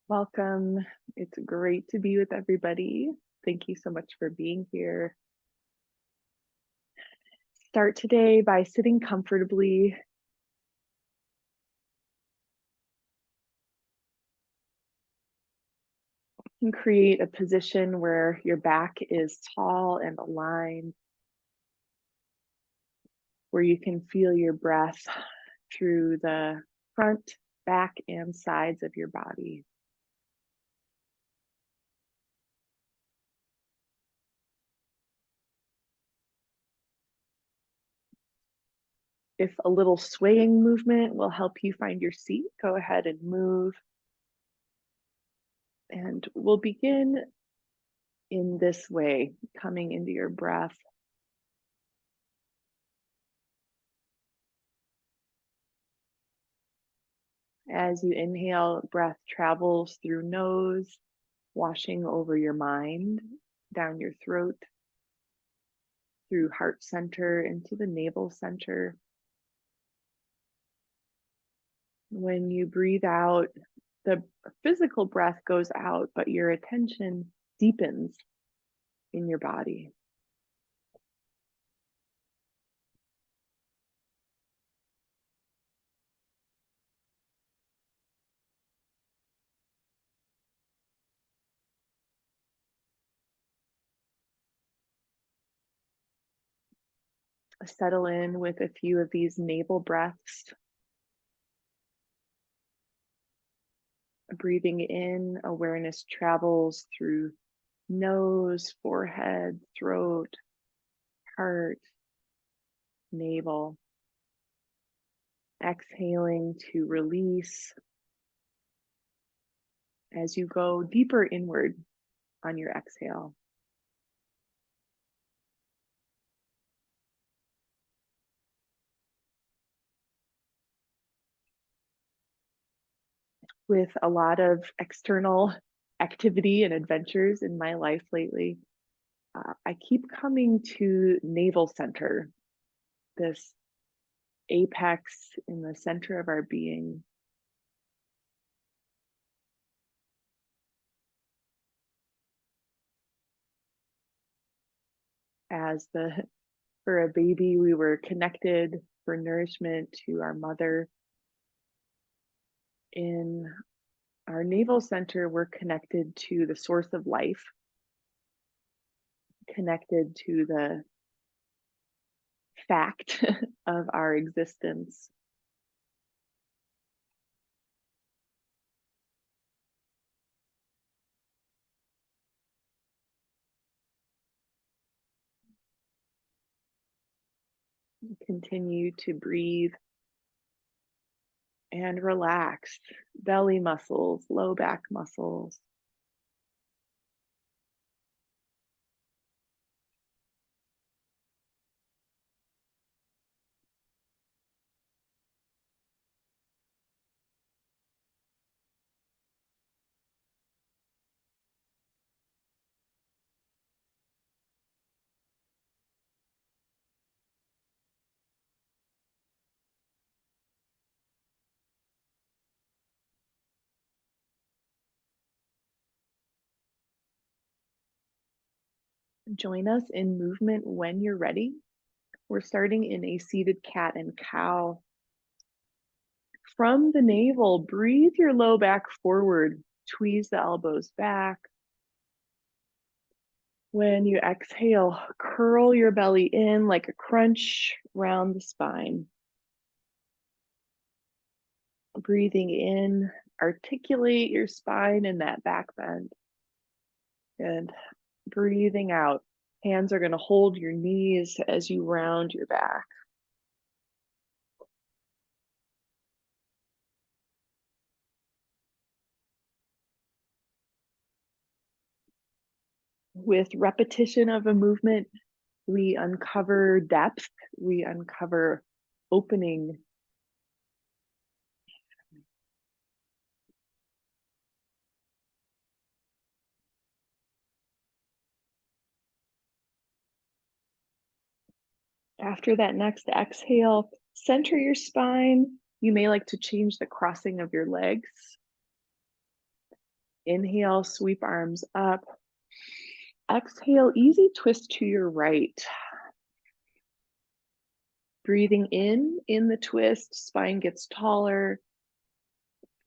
Welcome. It's great to be with everybody. Thank you so much for being here. Start today by sitting comfortably. And create a position where your back is tall and aligned, where you can feel your breath through the front, back, and sides of your body. If a little swaying movement will help you find your seat, go ahead and move. And we'll begin in this way, coming into your breath. As you inhale, breath travels through nose, washing over your mind, down your throat, through heart center into the navel center. When you breathe out, the physical breath goes out, but your attention deepens in your body. Settle in with a few of these navel breaths. Breathing in, awareness travels through nose, forehead, throat, heart, navel. Exhaling to release as you go deeper inward on your exhale. With a lot of external activity and adventures in my life lately, I keep coming to navel center, this apex in the center of our being. As for a baby, we were connected for nourishment to our mother. In our navel center, we're connected to the source of life, connected to the fact of our existence. Continue to breathe and relax belly muscles, low back muscles. Join us in movement when you're ready. We're starting in a seated cat and cow. From the navel, breathe your low back forward, tweeze the elbows back. When you exhale, curl your belly in like a crunch round the spine. Breathing in, articulate your spine in that back bend. And breathing out, hands are going to hold your knees as you round your back. With repetition of a movement, we uncover depth, we uncover opening. After that next exhale, center your spine. You may like to change the crossing of your legs. Inhale, sweep arms up. Exhale, easy twist to your right. Breathing in the twist, spine gets taller.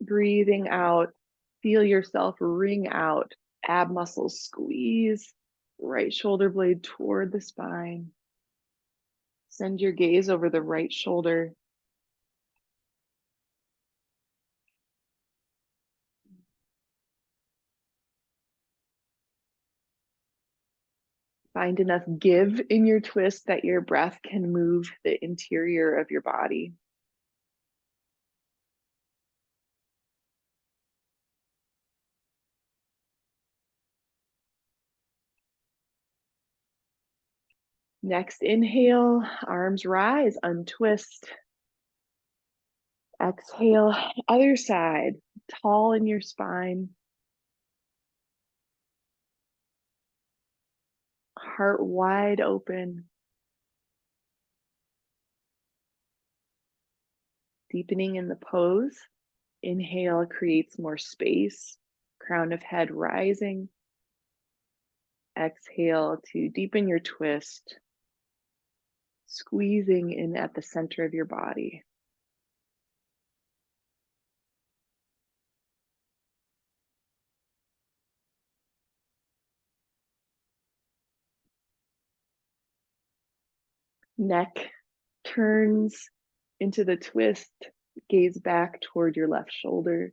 Breathing out, feel yourself wring out, ab muscles squeeze, right shoulder blade toward the spine. Send your gaze over the right shoulder. Find enough give in your twist that your breath can move the interior of your body. Next inhale, arms rise, untwist. Exhale, other side, tall in your spine. Heart wide open. Deepening in the pose. Inhale creates more space, crown of head rising. Exhale to deepen your twist, squeezing in at the center of your body. Neck turns into the twist, gaze back toward your left shoulder.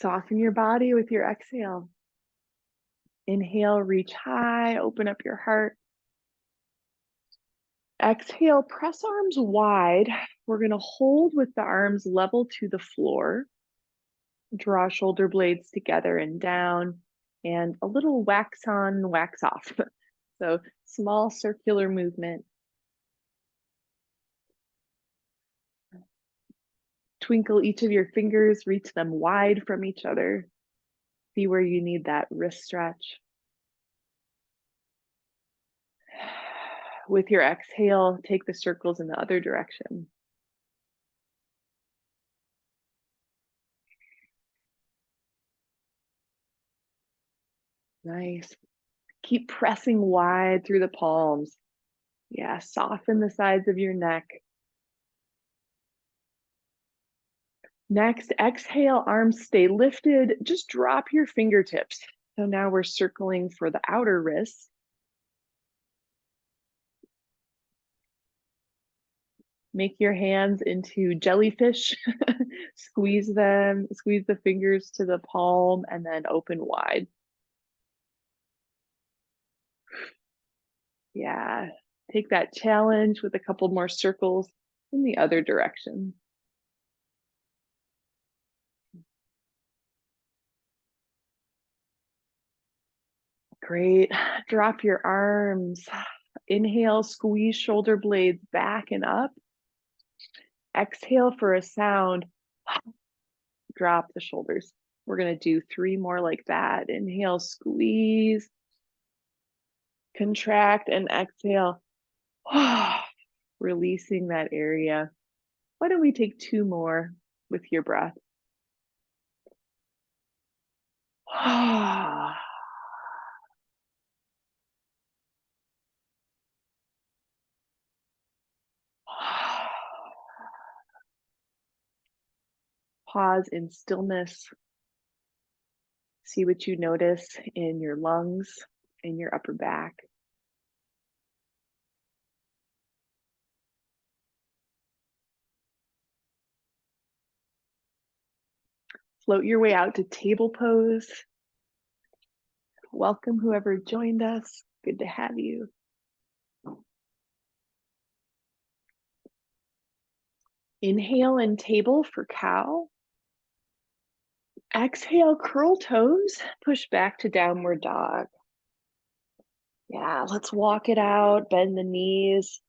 Soften your body with your exhale. Inhale, reach high, open up your heart. Exhale, press arms wide. We're going to hold with the arms level to the floor. Draw shoulder blades together and down, and a little wax on, wax off. So small circular movement. Twinkle each of your fingers, reach them wide from each other. See where you need that wrist stretch. With your exhale, take the circles in the other direction. Nice. Keep pressing wide through the palms. Yeah, soften the sides of your neck. Next, exhale, arms stay lifted. Just drop your fingertips. So now we're circling for the outer wrists. Make your hands into jellyfish. Squeeze them, squeeze the fingers to the palm, and then open wide. Yeah, take that challenge with a couple more circles in the other direction. Great. Drop your arms. Inhale, squeeze shoulder blades back and up. Exhale for a sound. Drop the shoulders. We're going to do 3 more like that. Inhale, squeeze, contract, and exhale. Releasing that area. Why don't we take 2 more with your breath? Pause in stillness. See what you notice in your lungs, in your upper back. Float your way out to table pose. Welcome whoever joined us. Good to have you. Inhale and table for cow. Exhale, curl toes, push back to downward dog. Yeah, let's walk it out, bend the knees.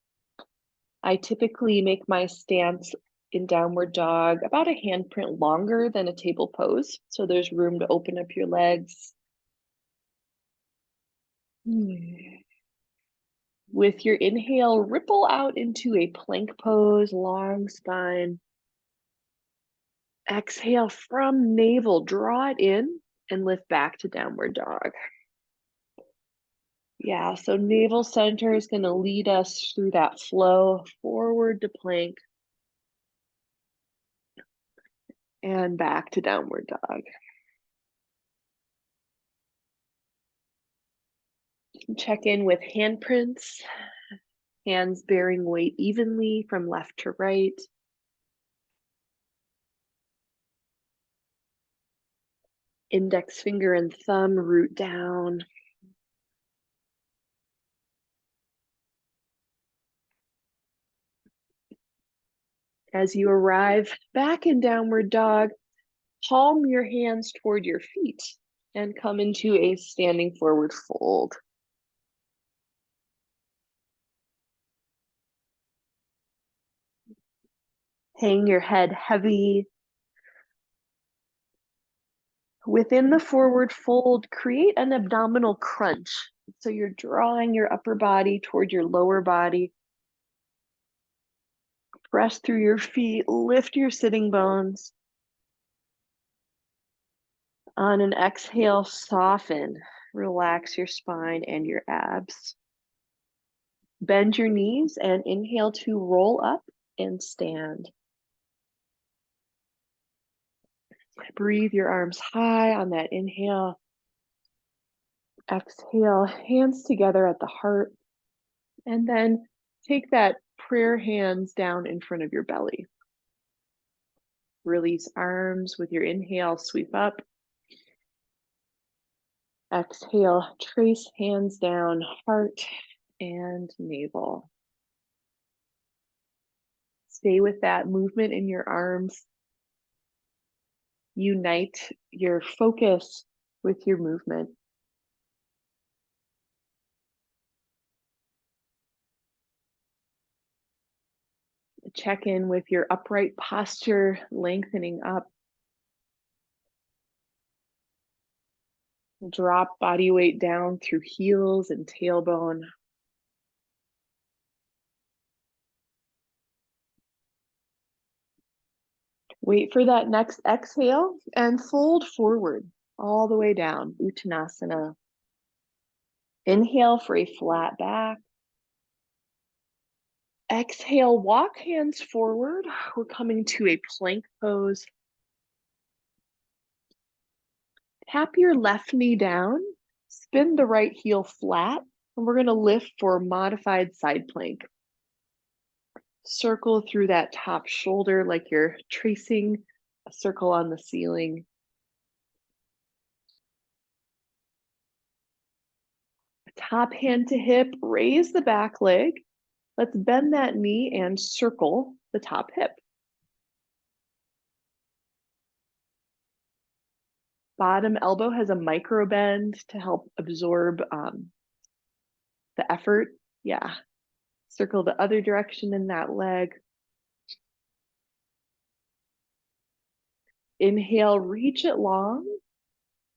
I typically make my stance in downward dog about a handprint longer than a table pose, so there's room to open up your legs. With With your inhale, ripple out into a plank pose, long spine. Exhale from navel, draw it in and lift back to downward dog. Yeah, so navel center is going to lead us through that flow forward to plank and back to downward dog. Check in with handprints, hands bearing weight evenly from left to right. Index finger and thumb root down. As you arrive back in downward dog, palm your hands toward your feet and come into a standing forward fold. Hang your head heavy. Within the forward fold, create an abdominal crunch. So you're drawing your upper body toward your lower body. Press through your feet, lift your sitting bones. On an exhale, soften. Relax your spine and your abs. Bend your knees and inhale to roll up and stand. Breathe your arms high on that inhale. Exhale, hands together at the heart. And then take that prayer hands down in front of your belly. Release arms with your inhale, sweep up. Exhale, trace hands down, heart and navel. Stay with that movement in your arms. Unite your focus with your movement. Check in with your upright posture, lengthening up. Drop body weight down through heels and tailbone. Wait for that next exhale and fold forward all the way down, Uttanasana. Inhale for a flat back. Exhale, walk hands forward. We're coming to a plank pose. Tap your left knee down, spin the right heel flat, and we're going to lift for modified side plank. Circle through that top shoulder like you're tracing a circle on the ceiling. Top hand to hip, raise the back leg. Let's bend that knee and circle the top hip. Bottom elbow has a micro bend to help absorb the effort. Yeah. Circle the other direction in that leg. Inhale, reach it long.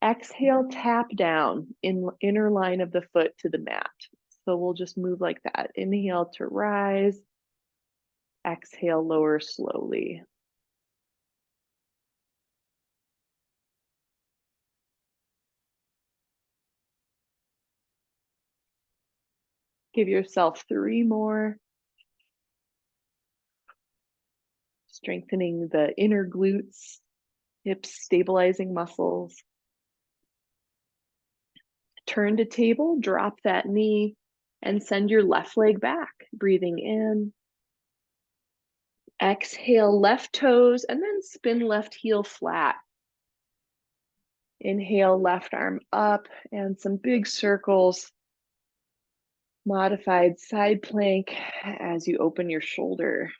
Exhale, tap down in inner line of the foot to the mat. So we'll just move like that. Inhale to rise. Exhale, lower slowly. Give yourself 3 more. Strengthening the inner glutes, hips, stabilizing muscles. Turn to table, drop that knee, and send your left leg back. Breathing in. Exhale, left toes, and then spin left heel flat. Inhale, left arm up, and some big circles. Modified side plank as you open your shoulder.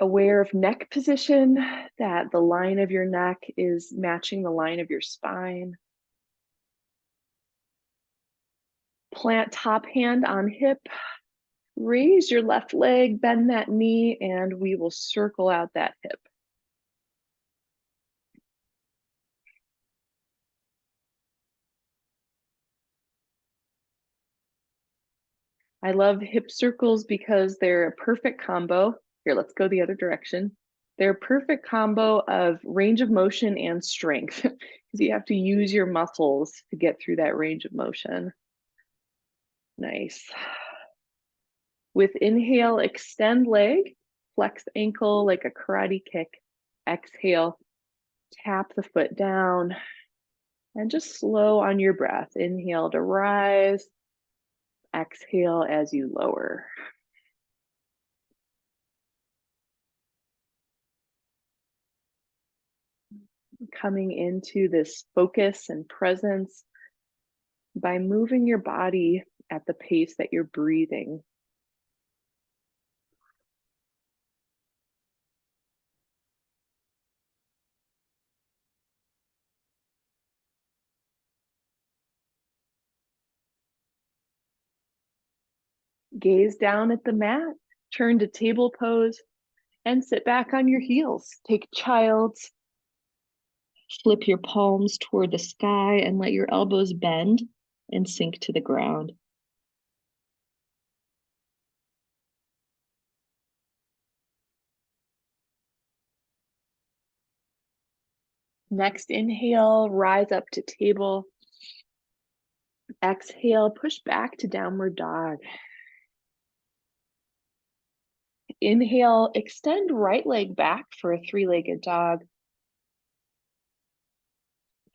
Aware of neck position, that the line of your neck is matching the line of your spine. Plant top hand on hip. Raise your left leg, bend that knee, and we will circle out that hip. I love hip circles because they're a perfect combo. Here, let's go the other direction. They're a perfect combo of range of motion and strength because you have to use your muscles to get through that range of motion. Nice. With inhale, extend leg, flex ankle like a karate kick. Exhale, tap the foot down, and just slow on your breath. Inhale to rise, exhale as you lower. Coming into this focus and presence by moving your body at the pace that you're breathing. Gaze down at the mat, turn to table pose, and sit back on your heels. Take child's. Flip your palms toward the sky and let your elbows bend and sink to the ground. Next inhale, rise up to table. Exhale, push back to downward dog. Inhale, extend right leg back for a three-legged dog.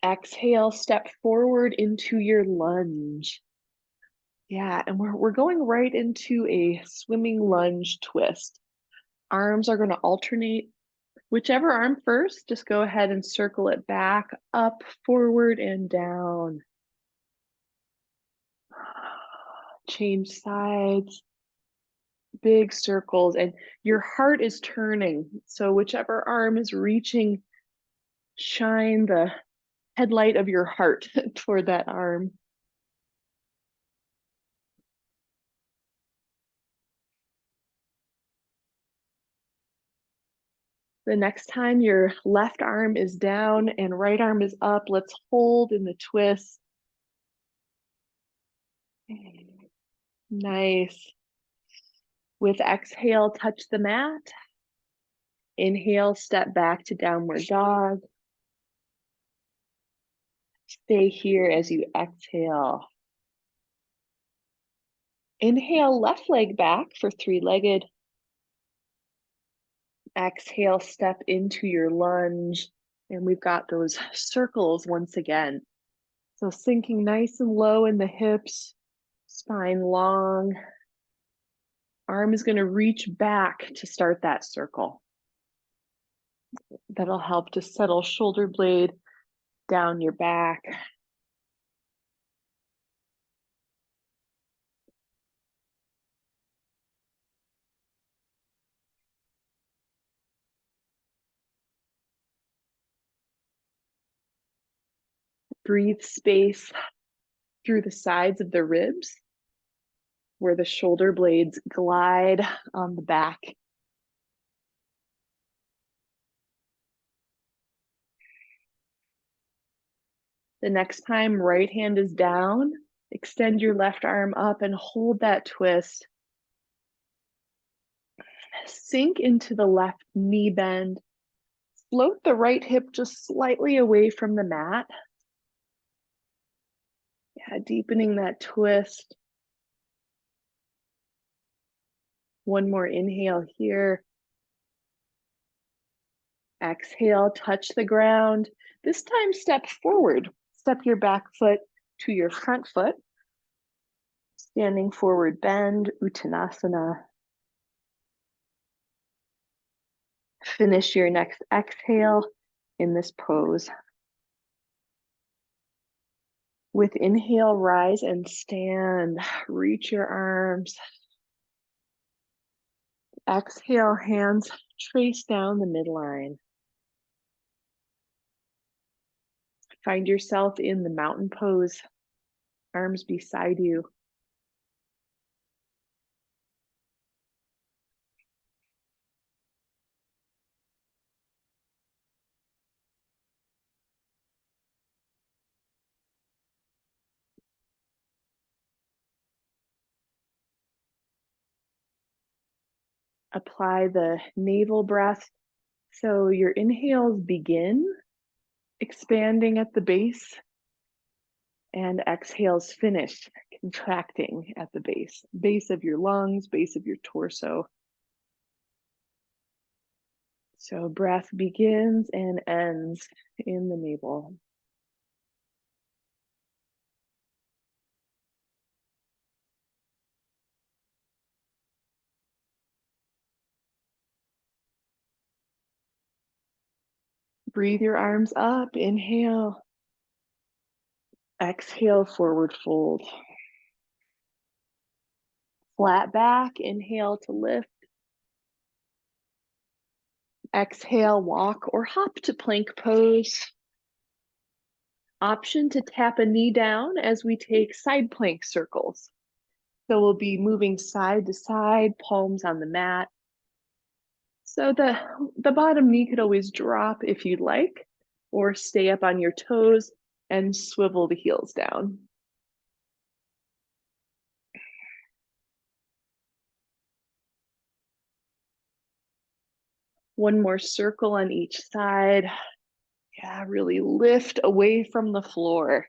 Exhale, step forward into your lunge. Yeah, and we're going right into a swimming lunge twist. Arms are going to alternate. Whichever arm first, just go ahead and circle it back, up, forward, and down. Change sides, big circles, and your heart is turning. So whichever arm is reaching, shine the headlight of your heart toward that arm. The next time your left arm is down and right arm is up, let's hold in the twist. Nice. With exhale, touch the mat. Inhale, step back to downward dog. Stay here as you exhale. Inhale, left leg back for three-legged. Exhale, step into your lunge. And we've got those circles once again. So sinking nice and low in the hips, spine long. Arm is going to reach back to start that circle. That'll help to settle shoulder blade down your back. Breathe space through the sides of the ribs where the shoulder blades glide on the back. The next time, right hand is down. Extend your left arm up and hold that twist. Sink into the left knee bend. Float the right hip just slightly away from the mat. Yeah, deepening that twist. One more inhale here. Exhale, touch the ground. This time, step forward. Step your back foot to your front foot. Standing forward bend, Uttanasana. Finish your next exhale in this pose. With inhale, rise and stand. Reach your arms. Exhale, hands trace down the midline. Find yourself in the mountain pose, arms beside you. Apply the navel breath. So your inhales begin expanding at the base, and exhales finish contracting at the base of your lungs, base of your torso. So breath begins and ends in the navel. Breathe your arms up, inhale. Exhale, forward fold. Flat back, inhale to lift. Exhale, walk or hop to plank pose. Option to tap a knee down as we take side plank circles. So we'll be moving side to side, palms on the mat. So the bottom knee could always drop if you'd like, or stay up on your toes and swivel the heels down. One more circle on each side. Yeah, really lift away from the floor.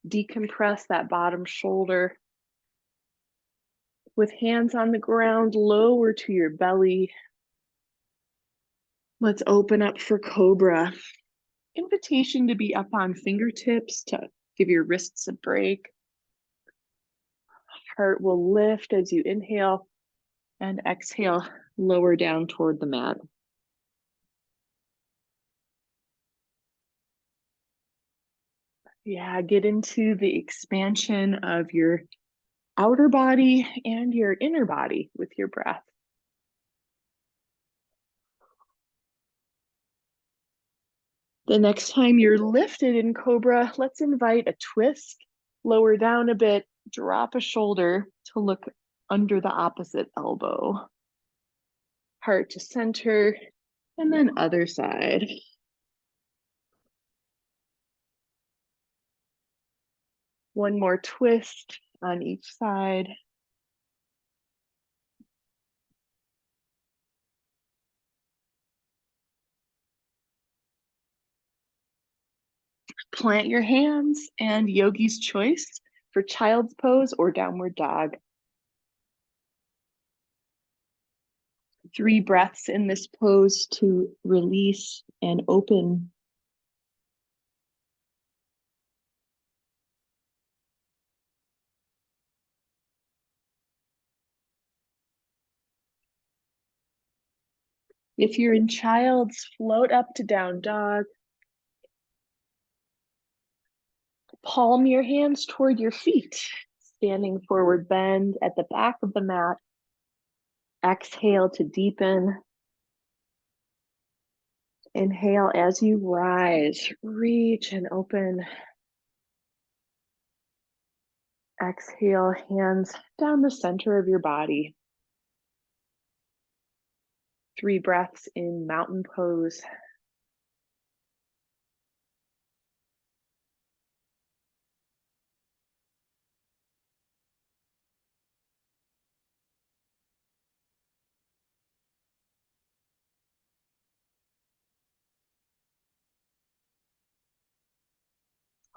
Decompress that bottom shoulder. With hands on the ground, lower to your belly. Let's open up for Cobra. Invitation to be up on fingertips to give your wrists a break. Heart will lift as you inhale, and exhale, lower down toward the mat. Yeah, get into the expansion of your outer body and your inner body with your breath. The next time you're lifted in Cobra, let's invite a twist. Lower down a bit, drop a shoulder to look under the opposite elbow. Heart to center, and then other side. One more twist on each side. Plant your hands and yogi's choice for child's pose or downward dog. 3 breaths in this pose to release and open. If you're in child's, float up to down dog. Palm your hands toward your feet, standing forward bend at the back of the mat. Exhale to deepen. Inhale as you rise, reach and open. Exhale, hands down the center of your body. 3 breaths in mountain pose.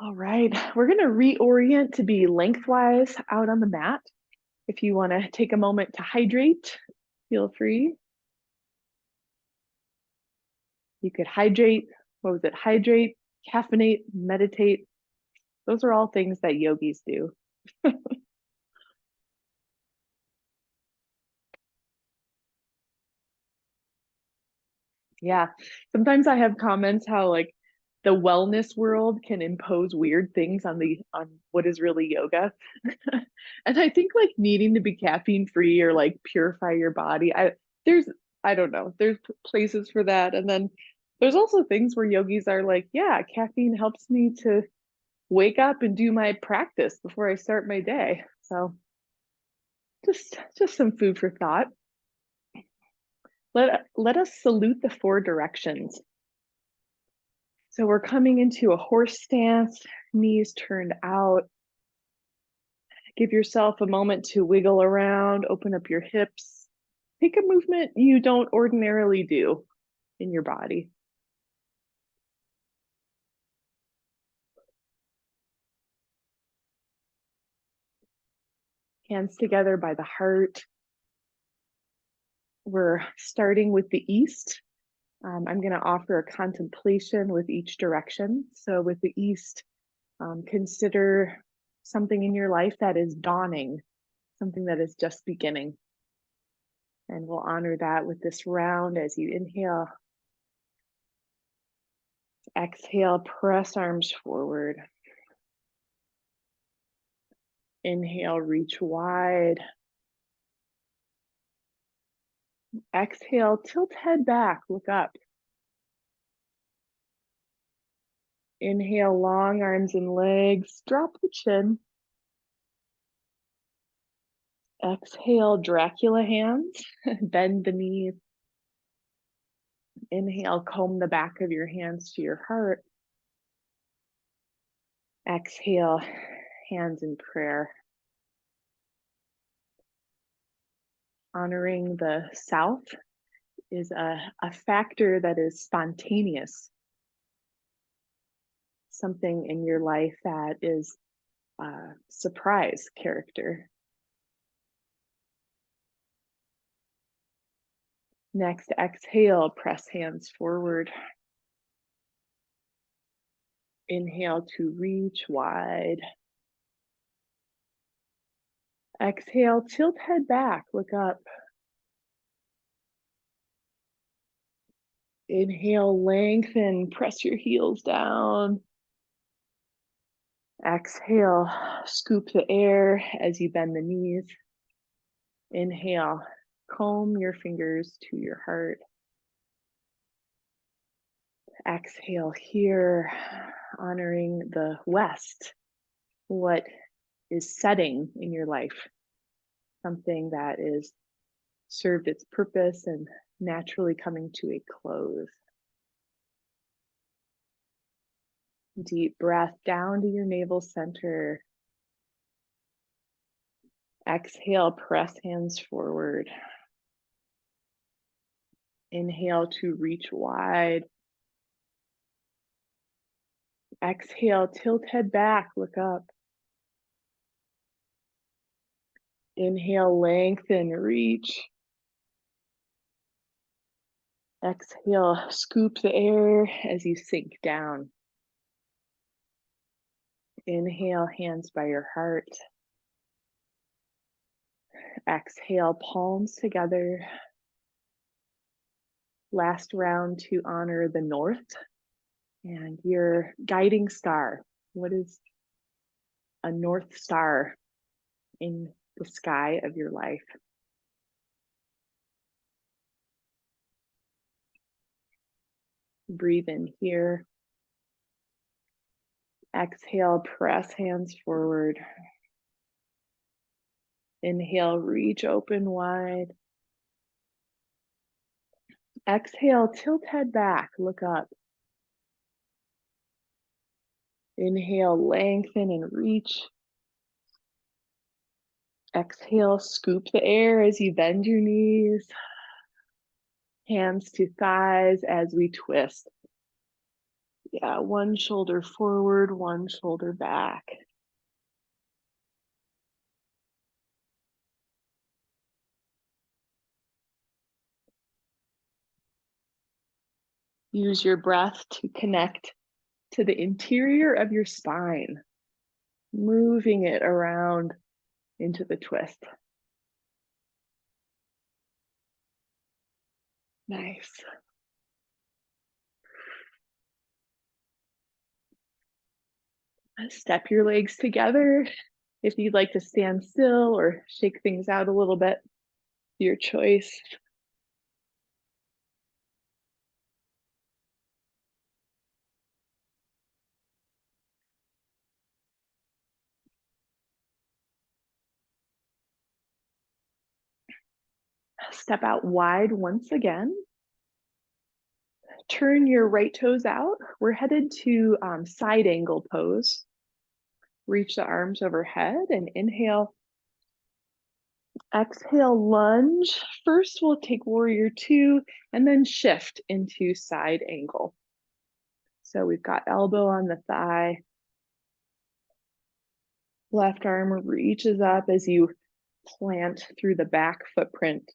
All right, we're gonna reorient to be lengthwise out on the mat. If you wanna take a moment to hydrate, feel free. You could hydrate, hydrate, caffeinate, meditate. Those are all things that yogis do. Yeah, sometimes I have comments how like the wellness world can impose weird things on what is really yoga. And I think like needing to be caffeine free or like purify your body, there's I don't know, there's places for that. And then there's also things where yogis are like, yeah, caffeine helps me to wake up and do my practice before I start my day. So just some food for thought. Let us salute the 4 directions. So we're coming into a horse stance, knees turned out. Give yourself a moment to wiggle around, open up your hips. Pick a movement you don't ordinarily do in your body. Hands together by the heart. We're starting with the east. I'm going to offer a contemplation with each direction. So with the east, consider something in your life that is dawning, something that is just beginning. And we'll honor that with this round as you inhale. Exhale, press arms forward. Inhale, reach wide. Exhale, tilt head back, look up. Inhale, long arms and legs, drop the chin. Exhale, Dracula hands, bend the knees. Inhale, comb the back of your hands to your heart. Exhale, hands in prayer. Honoring the South is a factor that is spontaneous. Something in your life that is surprise character. Next, exhale, press hands forward. Inhale to reach wide. Exhale, tilt head back, look up. Inhale, lengthen, press your heels down. Exhale, scoop the air as you bend the knees. Inhale, comb your fingers to your heart. Exhale here, honoring the West, what is setting in your life, something that is served its purpose and naturally coming to a close. Deep breath down to your navel center. Exhale, press hands forward. Inhale to reach wide. Exhale, tilt head back, look up. Inhale, lengthen, reach. Exhale, scoop the air as you sink down. Inhale, hands by your heart. Exhale, palms together. Last round to honor the North and your guiding star. What is a North Star in the sky of your life? Breathe in here. Exhale, press hands forward. Inhale, reach open wide. Exhale, tilt head back, look up. Inhale, lengthen and reach. Exhale, scoop the air as you bend your knees. Hands to thighs as we twist. Yeah, one shoulder forward, one shoulder back. Use your breath to connect to the interior of your spine, moving it around into the twist. Nice. Step your legs together. If you'd like to stand still or shake things out a little bit, your choice. Step out wide once again. Turn your right toes out. We're headed to side angle pose. Reach the arms overhead and inhale. Exhale, lunge. First, we'll take warrior two and then shift into side angle. So we've got elbow on the thigh. Left arm reaches up as you plant through the back footprint.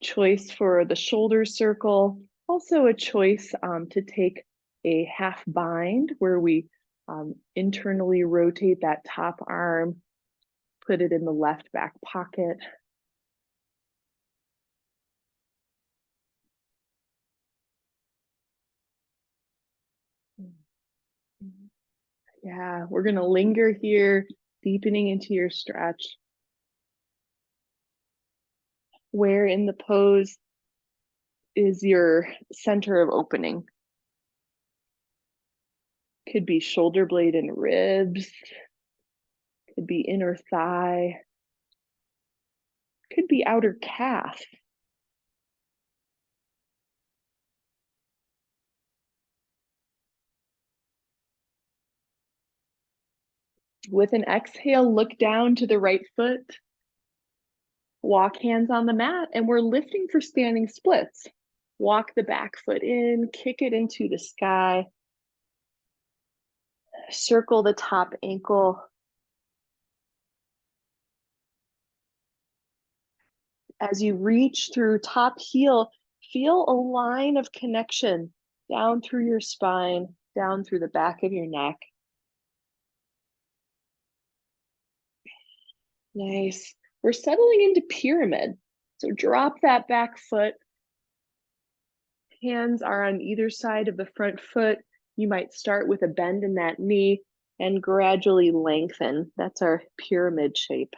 Choice for the shoulder circle. Also a choice to take a half bind where we internally rotate that top arm, put it in the left back pocket. Yeah, we're gonna linger here, deepening into your stretch. Where in the pose is your center of opening? Could be shoulder blade and ribs, could be inner thigh, could be outer calf. With an exhale, look down to the right foot, walk hands on the mat, and we're lifting for standing splits. Walk the back foot in, kick it into the sky, circle the top ankle. As you reach through top heel, feel a line of connection down through your spine, down through the back of your neck. Nice. We're settling into pyramid. So drop that back foot. Hands are on either side of the front foot. You might start with a bend in that knee and gradually lengthen. That's our pyramid shape.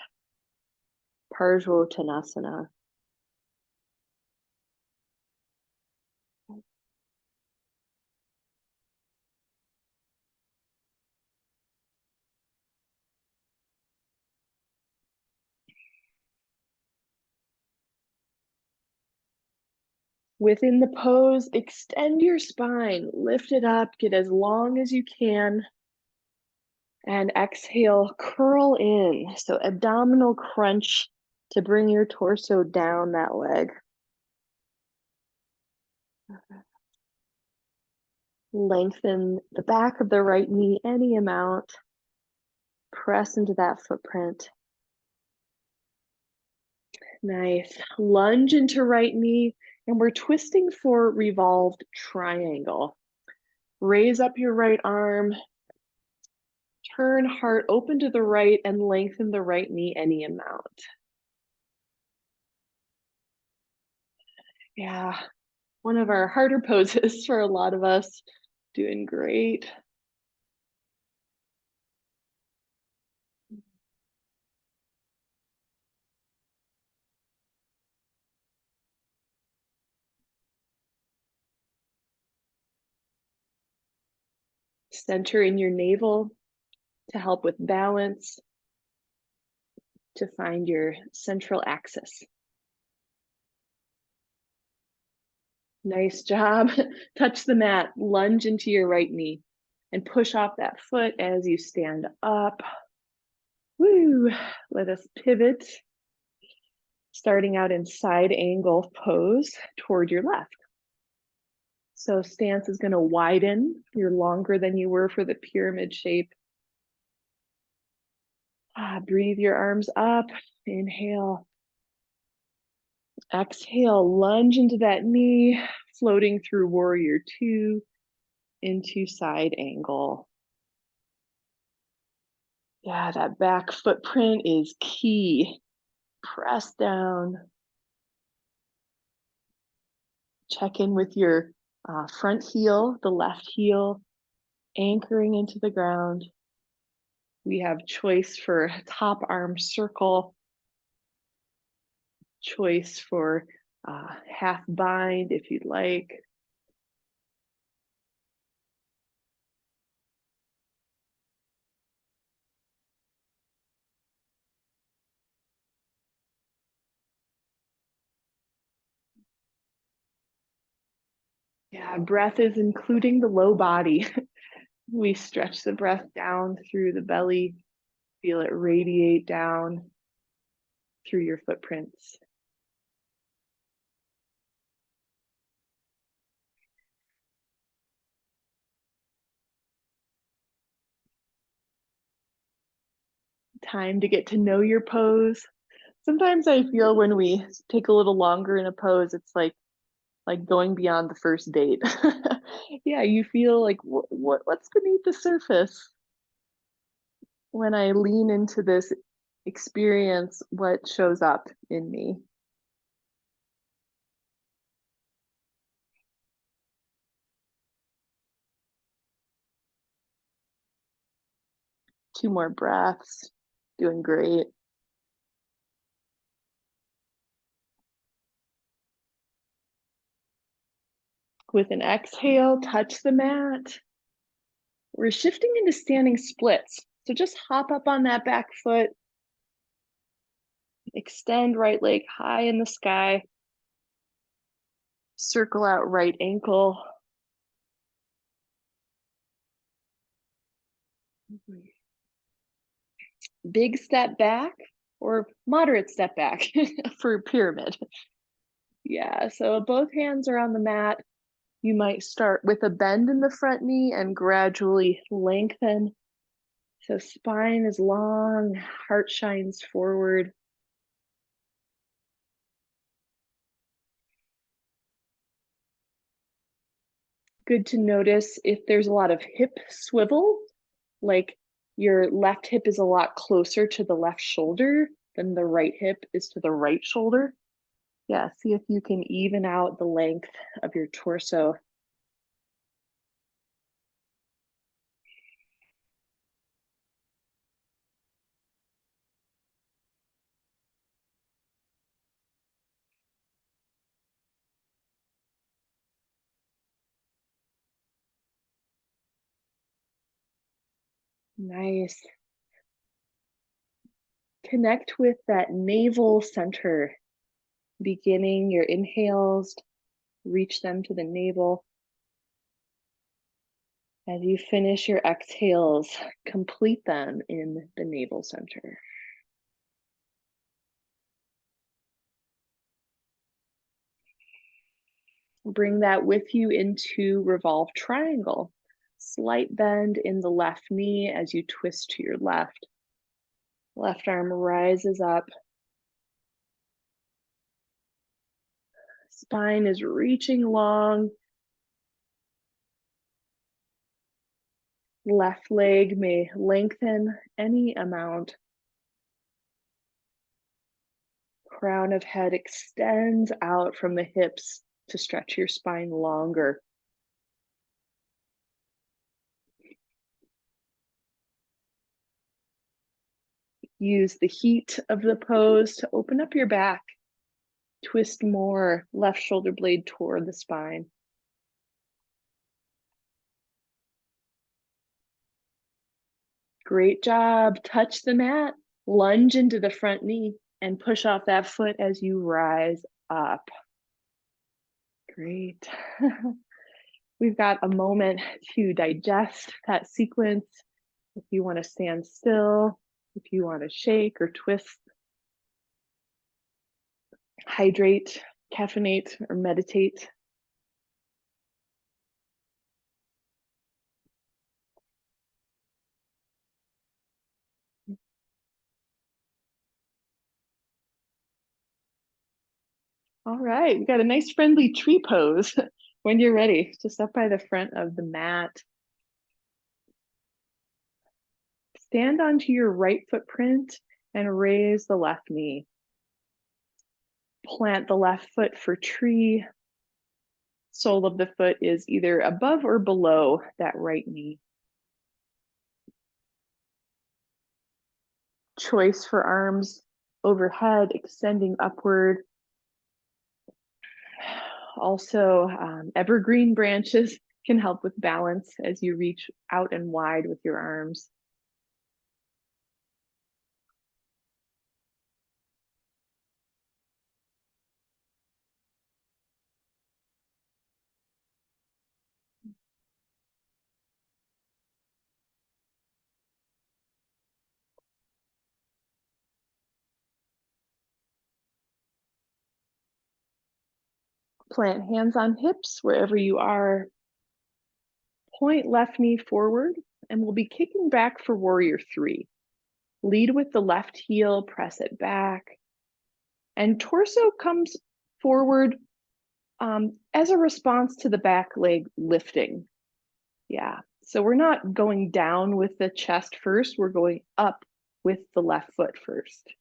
Parsvottanasana. Within the pose, extend your spine, lift it up, get as long as you can, and exhale, curl in. So abdominal crunch to bring your torso down that leg. Lengthen the back of the right knee any amount. Press into that footprint. Nice. Lunge into right knee, and we're twisting for revolved triangle. Raise up your right arm, turn heart open to the right, and lengthen the right knee any amount. Yeah, one of our harder poses for a lot of us. Doing great. Center in your navel to help with balance, to find your central axis. Nice job. Touch the mat, lunge into your right knee, and push off that foot as you stand up. Woo! Let us pivot, starting out in side angle pose toward your left. So stance is going to widen. You're longer than you were for the pyramid shape. Breathe your arms up. Inhale. Exhale, lunge into that knee, floating through warrior two into side angle. Yeah, that back footprint is key. Press down. Check in with your front heel, the left heel, anchoring into the ground. We have choice for top arm circle, choice for half bind if you'd like. Yeah, breath is including the low body. We stretch the breath down through the belly, Feel it radiate down through your footprints. Time to get to know your pose. Sometimes I feel when we take a little longer in a pose, it's like going beyond the first date. Yeah, you feel like what's beneath the surface. When I lean into this experience, what shows up in me. Two more breaths. Doing great. With an exhale, touch the mat. We're shifting into standing splits. So just hop up on that back foot, extend right leg high in the sky, circle out right ankle. Big step back or moderate step back for pyramid. Yeah, so both hands are on the mat. You might start with a bend in the front knee and gradually lengthen. So spine is long, heart shines forward. Good to notice if there's a lot of hip swivel, like your left hip is a lot closer to the left shoulder than the right hip is to the right shoulder. Yeah, see if you can even out the length of your torso. Nice. Connect with that navel center, beginning your inhales, reach them to the navel. As you finish your exhales, complete them in the navel center. Bring that with you into Revolved Triangle. Slight bend in the left knee as you twist to your left. Left arm rises up. Spine is reaching long. Left leg may lengthen any amount. Crown of head extends out from the hips to stretch your spine longer. Use the heat of the pose to open up your back. Twist more, left shoulder blade toward the spine. Great job. Touch the mat, lunge into the front knee, and push off that foot as you rise up. Great. We've got a moment to digest that sequence. If you want to stand still, if you want to shake or twist, hydrate, caffeinate, or meditate. All right, we got a nice friendly tree pose. When you're ready, just up by the front of the mat. Stand onto your right footprint and raise the left knee. Plant the left foot for tree. Sole of the foot is either above or below that right knee. Choice for arms overhead, extending upward. Also, evergreen branches can help with balance as you reach out and wide with your arms. Plant hands on hips wherever you are. Point left knee forward, and we'll be kicking back for warrior three. Lead with the left heel, press it back, and torso comes forward as a response to the back leg lifting. Yeah, so we're not going down with the chest first, we're going up with the left foot first.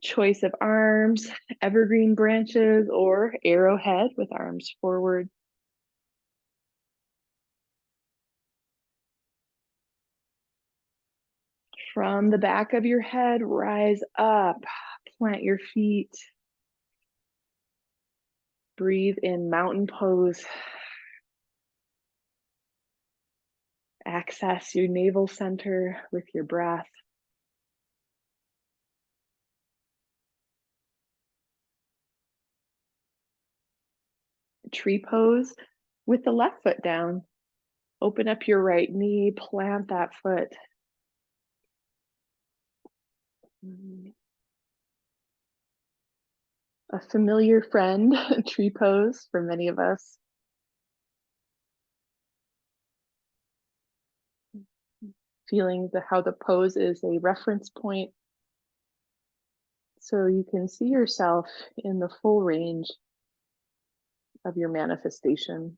Choice of arms, evergreen branches or arrowhead with arms forward. From the back of your head, rise up, plant your feet. Breathe in mountain pose. Access your navel center with your breath. Tree pose with the left foot down. Open up your right knee, plant that foot. A familiar friend, tree pose for many of us. Feeling how the pose is a reference point so you can see yourself in the full range of your manifestation.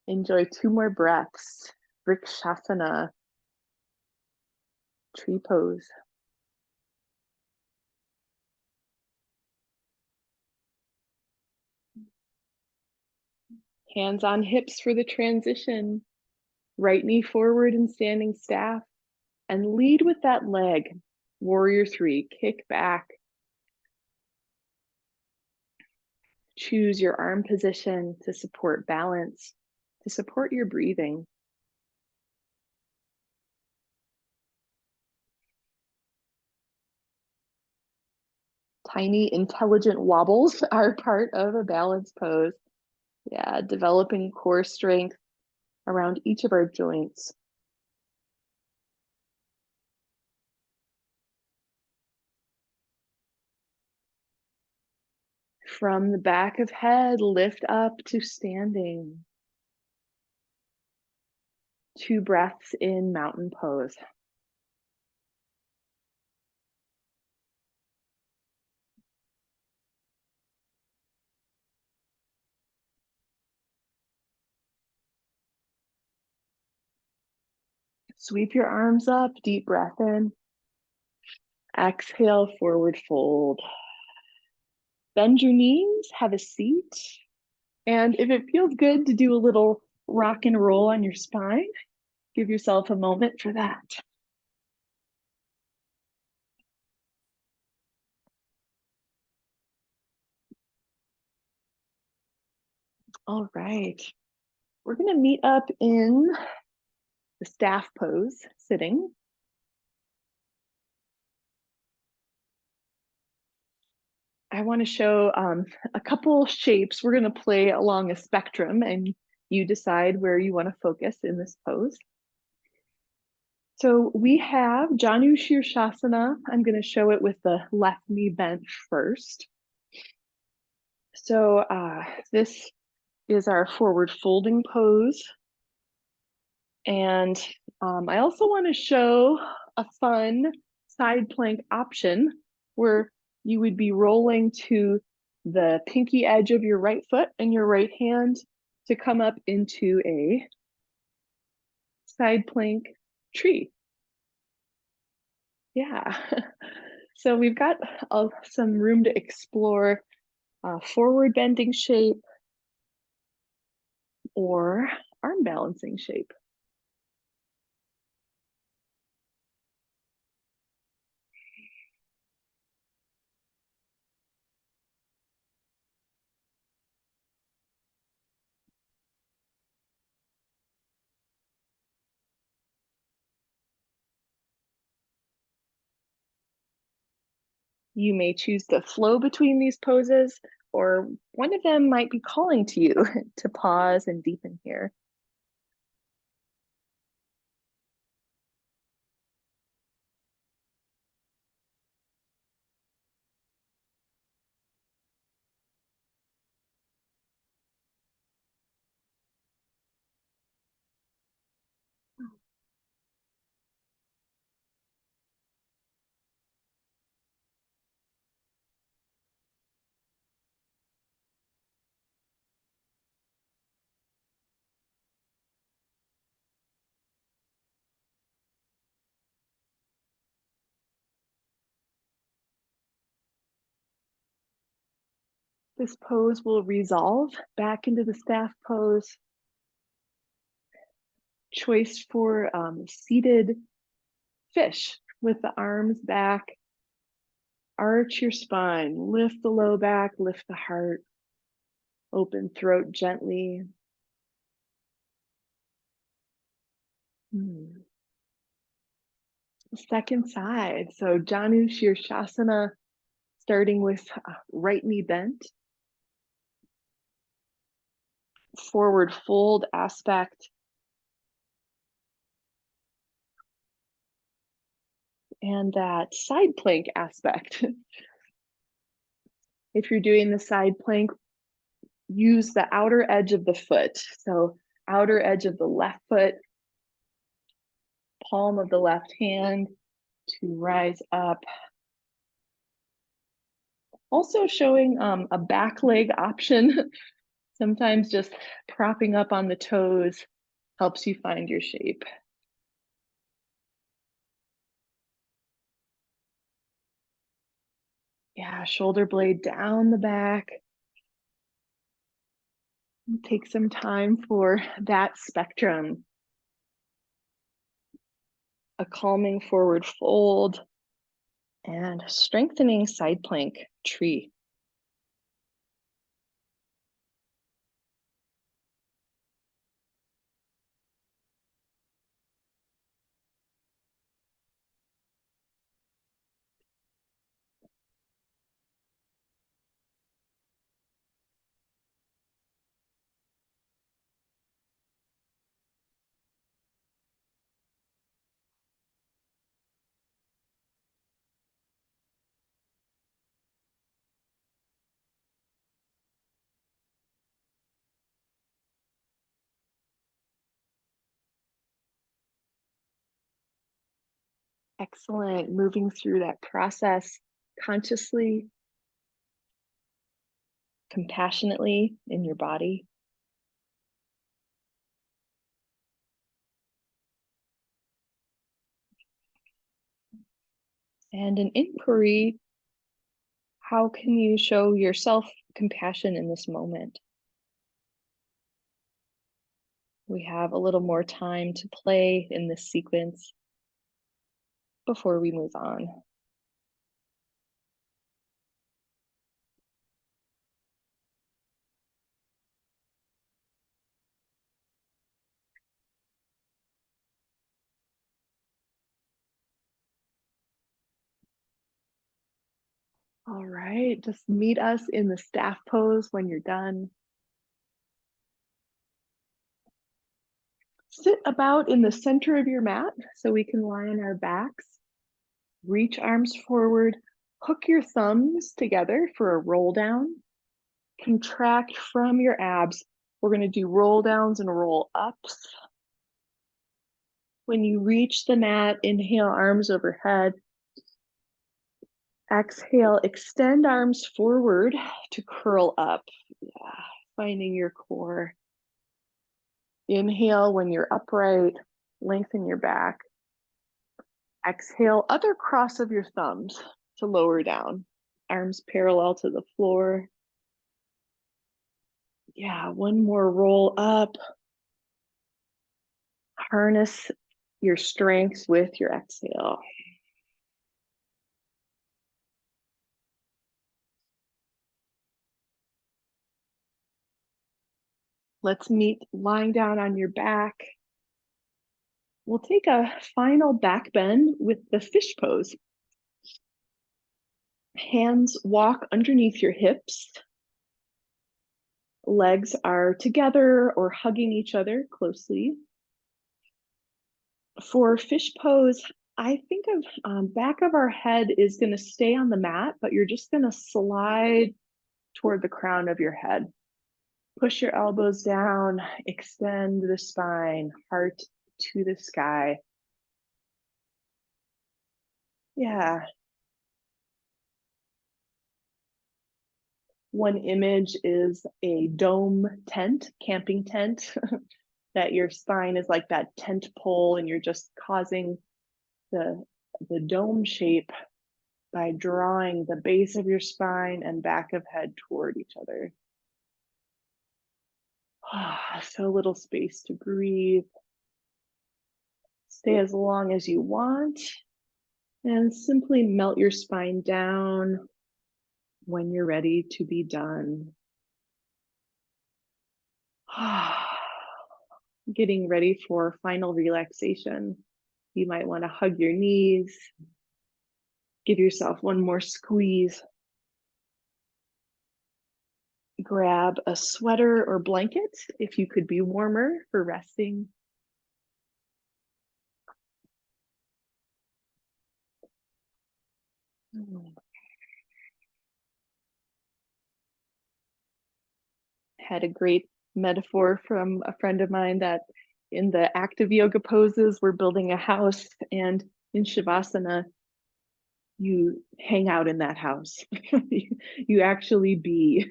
Enjoy 2 more breaths. Vrikshasana, tree pose. Hands on hips for the transition. Right knee forward in standing staff. And lead with that leg. Warrior three, kick back. Choose your arm position to support balance, to support your breathing. Tiny intelligent wobbles are part of a balance pose. Yeah, developing core strength around each of our joints. From the back of head, lift up to standing. 2 breaths in mountain pose. Sweep your arms up, deep breath in. Exhale, forward fold. Bend your knees, have a seat. And if it feels good to do a little rock and roll on your spine, give yourself a moment for that. All right. We're going to meet up in the staff pose, sitting. I want to show a couple shapes. We're going to play along a spectrum, and you decide where you want to focus in this pose. So we have Janu Sirsasana. I'm going to show it with the left knee bent first. So this is our forward folding pose. And I also want to show a fun side plank option where you would be rolling to the pinky edge of your right foot and your right hand to come up into a side plank tree. Yeah. So we've got some room to explore forward bending shape or arm balancing shape. You may choose to flow between these poses, or one of them might be calling to you to pause and deepen here. This pose will resolve back into the staff pose. Choice for seated fish with the arms back. Arch your spine, lift the low back, lift the heart, open throat gently. Second side, so Janu Sirsasana, starting with right knee bent, forward fold aspect, and that side plank aspect. If you're doing the side plank, use the outer edge of the foot. So outer edge of the left foot, palm of the left hand to rise up. Also showing a back leg option. Sometimes just propping up on the toes helps you find your shape. Yeah, shoulder blade down the back. Take some time for that spectrum. A calming forward fold and strengthening side plank tree. Excellent. Moving through that process consciously, compassionately in your body. And an inquiry, how can you show yourself compassion in this moment? We have a little more time to play in this sequence before we move on. All right, just meet us in the staff pose when you're done. Sit about in the center of your mat so we can lie on our backs. Reach arms forward, hook your thumbs together for a roll down. Contract from your abs. We're going to do roll downs and roll ups. When you reach the mat, inhale, arms overhead. Exhale, extend arms forward to curl up. Yeah, finding your core. Inhale when you're upright, lengthen your back. Exhale, other cross of your thumbs to lower down. Arms parallel to the floor. Yeah, one more roll up. Harness your strength with your exhale. Let's meet lying down on your back. We'll take a final back bend with the fish pose. Hands walk underneath your hips. Legs are together or hugging each other closely. For fish pose, I think of back of our head is going to stay on the mat, but you're just going to slide toward the crown of your head. Push your elbows down, extend the spine, heart to the sky. Yeah. One image is a dome tent, camping tent, that your spine is like that tent pole and you're just causing the the dome shape by drawing the base of your spine and back of head toward each other. So little space to breathe. Stay as long as you want and simply melt your spine down when you're ready to be done. Getting ready for final relaxation. You might want to hug your knees, give yourself one more squeeze. Grab a sweater or blanket if you could be warmer for resting. Had a great metaphor from a friend of mine that in the active yoga poses, we're building a house, and in Shavasana, you hang out in that house. You actually be,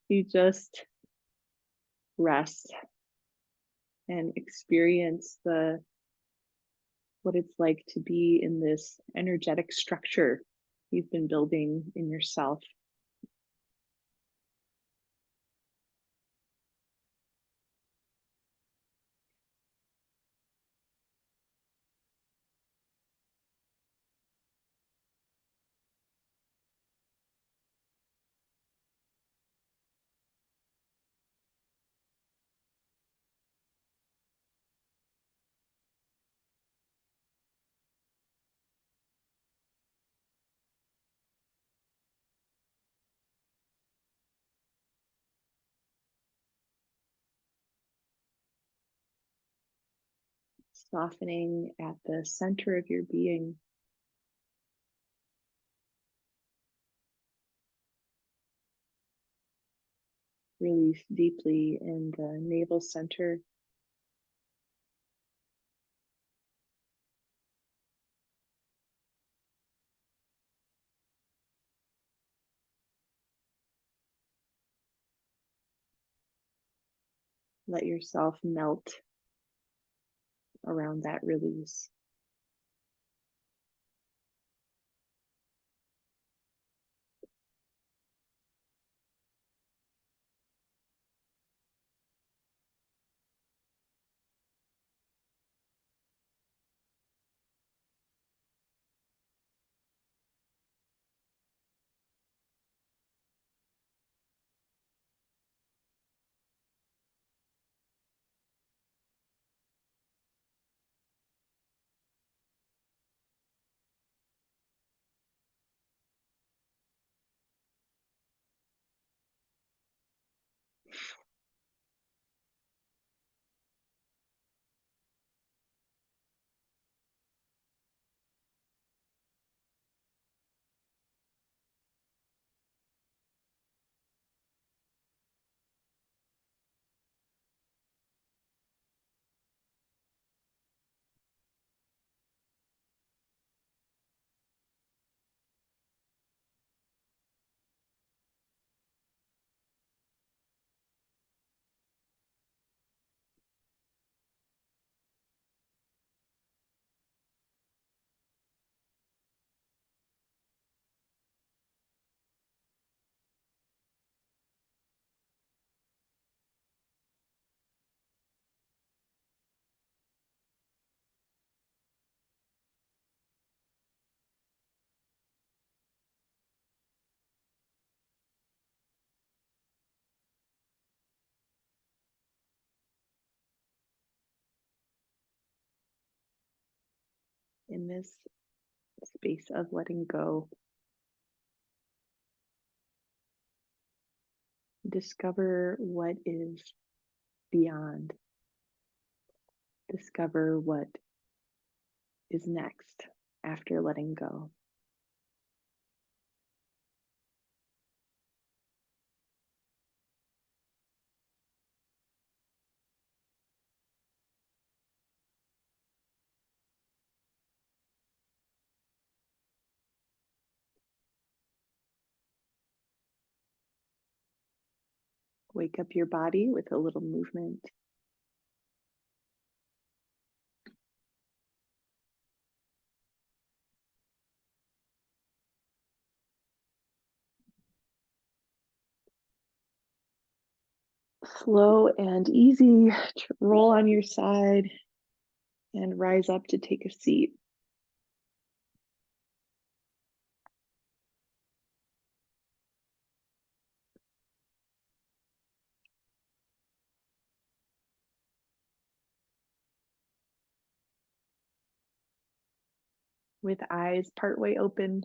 you just rest and experience what it's like to be in this energetic structure you've been building in yourself. Softening at the center of your being. Release deeply in the navel center. Let yourself melt around that release. In this space of letting go, Discover what is beyond. Discover what is next after letting go. Wake up your body with a little movement. Slow and easy, roll on your side and rise up to take a seat. With eyes partway open,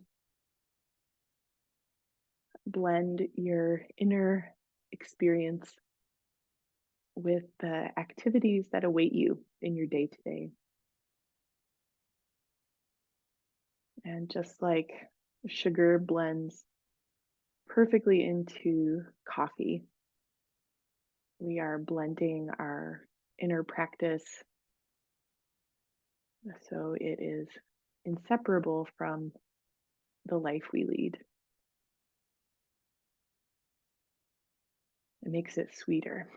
blend your inner experience with the activities that await you in your day to day. And just like sugar blends perfectly into coffee, we are blending our inner practice so it is inseparable from the life we lead. It makes it sweeter.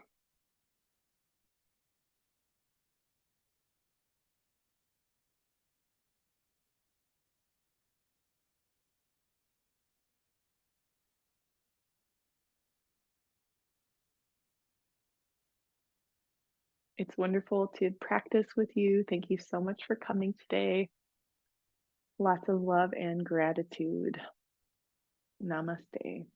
It's wonderful to practice with you. Thank you so much for coming today. Lots of love and gratitude. Namaste.